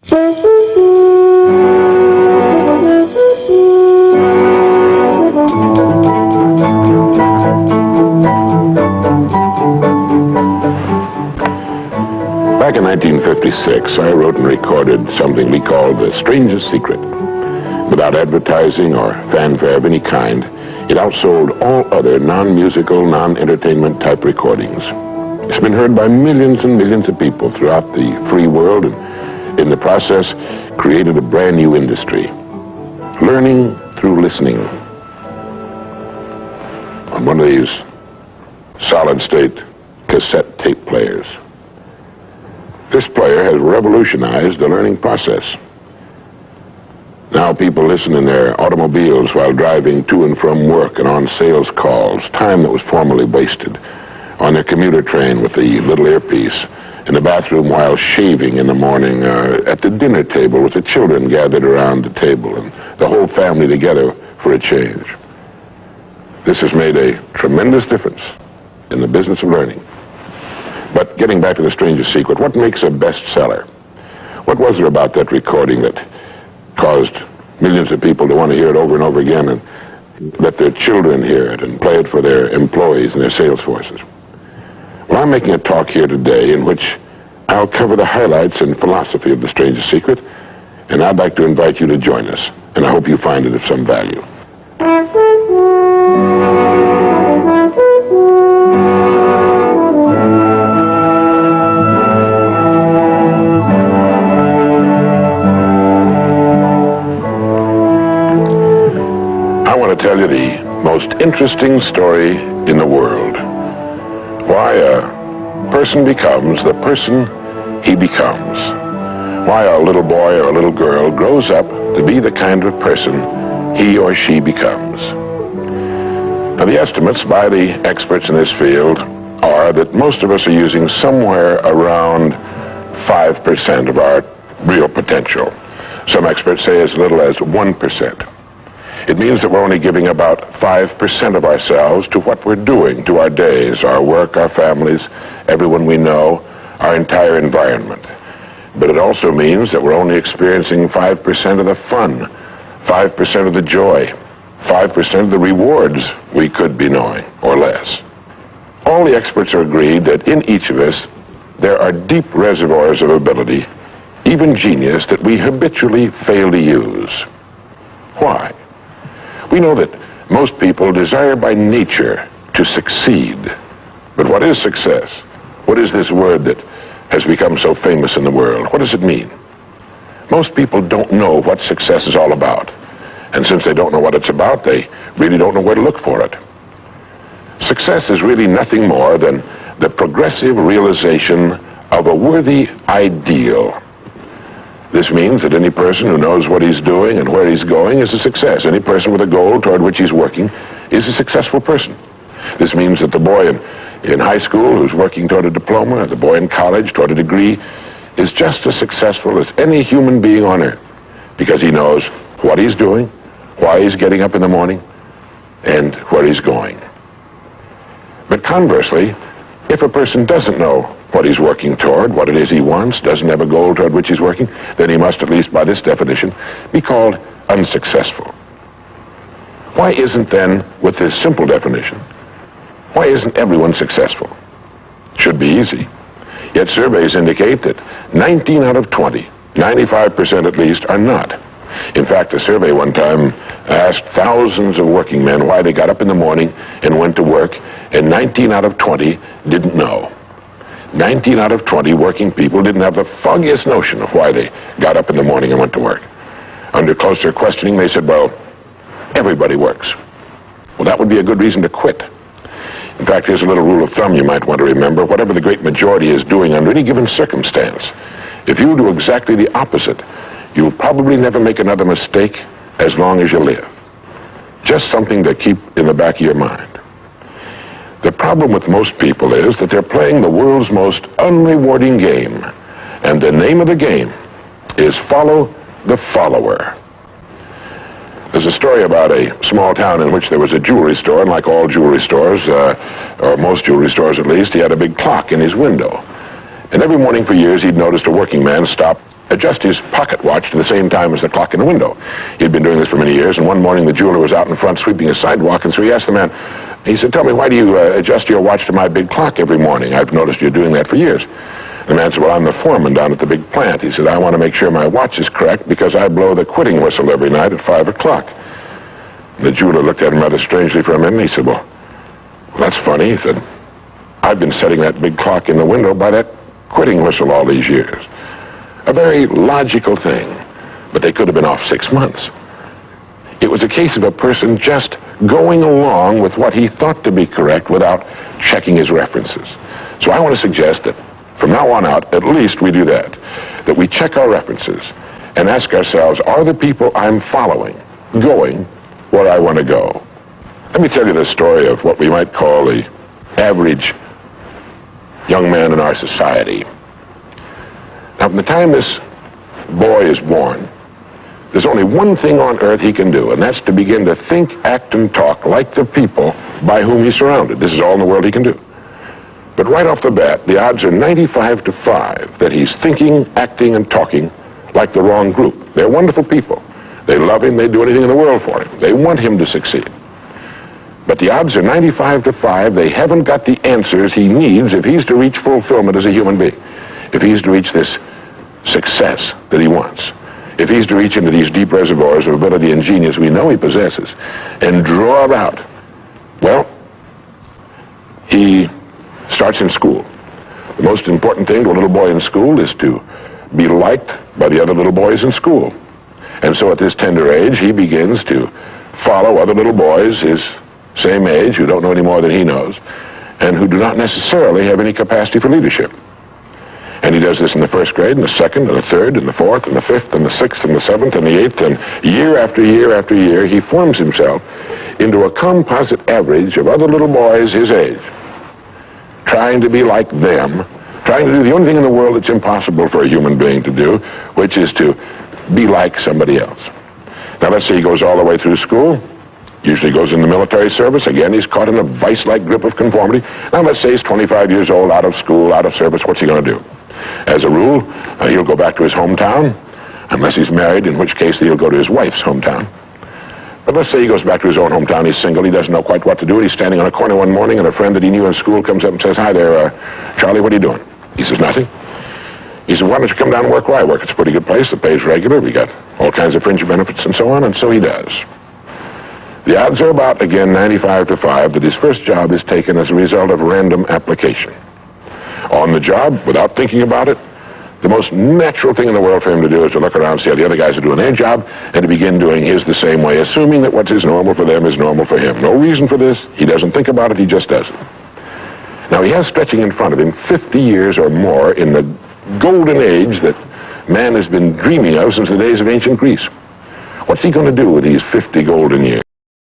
Back in 1956, I wrote and recorded something we called The Strangest Secret. Without advertising or fanfare of any kind, it outsold all other non-musical, non-entertainment type recordings. It's been heard by millions and millions of people throughout the free world, and in the process created a brand new industry. Learning through listening. On one of these solid-state cassette tape players. This player has revolutionized the learning process. Now people listen in their automobiles while driving to and from work and on sales calls, time that was formerly wasted, on their commuter train with the little earpiece, in the bathroom while shaving in the morning, at the dinner table with the children gathered around the table and the whole family together for a change. This has made a tremendous difference in the business of learning. But getting back to The Strangest Secret, what makes a bestseller? What was there about that recording that caused millions of people to want to hear it over and over again and let their children hear it and play it for their employees and their sales forces? Well, I'm making a talk here today in which I'll cover the highlights and philosophy of The Strangest Secret, and I'd like to invite you to join us, and I hope you find it of some value. To tell you the most interesting story in the world. Why a person becomes the person he becomes. Why a little boy or a little girl grows up to be the kind of person he or she becomes. Now, the estimates by the experts in this field are that most of us are using somewhere around 5% of our real potential. Some experts say as little as 1%. It means that we're only giving about 5% of ourselves to what we're doing, to our days, our work, our families, everyone we know, our entire environment. But it also means that we're only experiencing 5% of the fun, 5% of the joy, 5% of the rewards we could be knowing, or less. All the experts are agreed that in each of us, there are deep reservoirs of ability, even genius, that we habitually fail to use. Why? We know that most people desire by nature to succeed. But what is success? What is this word that has become so famous in the world? What does it mean? Most people don't know what success is all about. And since they don't know what it's about, they really don't know where to look for it. Success is really nothing more than the progressive realization of a worthy ideal. This means that any person who knows what he's doing and where he's going is a success. Any person with a goal toward which he's working is a successful person. This means that the boy in high school who's working toward a diploma, or the boy in college toward a degree, is just as successful as any human being on earth, because he knows what he's doing, why he's getting up in the morning, and where he's going. But conversely, if a person doesn't know what he's working toward, what it is he wants, doesn't have a goal toward which he's working, then he must, at least by this definition, be called unsuccessful. Why isn't then, with this simple definition, why isn't everyone successful? Should be easy. Yet surveys indicate that 19 out of 20, 95% at least, are not. In fact, a survey one time asked thousands of working men why they got up in the morning and went to work, and 19 out of 20 didn't know. 19 out of 20 working people didn't have the foggiest notion of why they got up in the morning and went to work. Under closer questioning, they said, well, everybody works. Well, that would be a good reason to quit. In fact, here's a little rule of thumb you might want to remember. Whatever the great majority is doing under any given circumstance, if you do exactly the opposite, you'll probably never make another mistake as long as you live. Just something to keep in the back of your mind. The problem with most people is that they're playing the world's most unrewarding game, and the name of the game is follow the follower. There's a story about a small town in which there was a jewelry store, and like all jewelry stores, or most jewelry stores at least, he had a big clock in his window. And every morning for years he'd noticed a working man stop adjust his pocket watch to the same time as the clock in the window. He'd been doing this for many years, and one morning the jeweler was out in front sweeping a sidewalk, and so he asked the man, he said, "Tell me, why do you adjust your watch to my big clock every morning? I've noticed you're doing that for years." The man said, "Well, I'm the foreman down at the big plant." He said, "I want to make sure my watch is correct because I blow the quitting whistle every night at 5 o'clock. The jeweler looked at him rather strangely for a minute, and he said, well, that's funny." He said, "I've been setting that big clock in the window by that quitting whistle all these years." A very logical thing, but they could have been off 6 months. It was a case of a person just going along with what he thought to be correct without checking his references. So I want to suggest that from now on out, at least we do that we check our references and ask ourselves, are the people I'm following going where I want to go? Let me tell you the story of what we might call the average young man in our society. Now, from the time this boy is born, there's only one thing on earth he can do, and that's to begin to think, act, and talk like the people by whom he's surrounded. This is all in the world he can do. But right off the bat, the odds are 95-5 that he's thinking, acting, and talking like the wrong group. They're wonderful people. They love him. They'd do anything in the world for him. They want him to succeed. But the odds are 95-5 they haven't got the answers he needs if he's to reach fulfillment as a human being, if he's to reach this success that he wants, if he's to reach into these deep reservoirs of ability and genius we know he possesses and draw it out. Well, he starts in school. The most important thing to a little boy in school is to be liked by the other little boys in school. And so at this tender age, he begins to follow other little boys his same age who don't know any more than he knows and who do not necessarily have any capacity for leadership. And he does this in the first grade, and the second, and the third, and the fourth, and the fifth, and the sixth, and the seventh, and the eighth, and year after year after year, he forms himself into a composite average of other little boys his age, trying to be like them, trying to do the only thing in the world that's impossible for a human being to do, which is to be like somebody else. Now, let's say he goes all the way through school, usually goes in the military service. Again, he's caught in a vice-like grip of conformity. Now, let's say he's 25 years old, out of school, out of service. What's he going to do? As a rule, he'll go back to his hometown, unless he's married, in which case he'll go to his wife's hometown. But let's say he goes back to his own hometown. He's single. He doesn't know quite what to do. He's standing on a corner one morning, and a friend that he knew in school comes up and says, "Hi there, Charlie, what are you doing?" He says, "Nothing." He said, "Why don't you come down and work where I work? It's a pretty good place. The pay's regular. We got all kinds of fringe benefits and so on." And so he does. The odds are about, again, 95-5 that his first job is taken as a result of random application. On the job, without thinking about it, the most natural thing in the world for him to do is to look around, see how the other guys are doing their job, and to begin doing his the same way, assuming that what is normal for them is normal for him. No reason for this. He doesn't think about it. He just does it. Now, he has stretching in front of him 50 years or more in the golden age that man has been dreaming of since the days of ancient Greece. What's he going to do with these 50 golden years?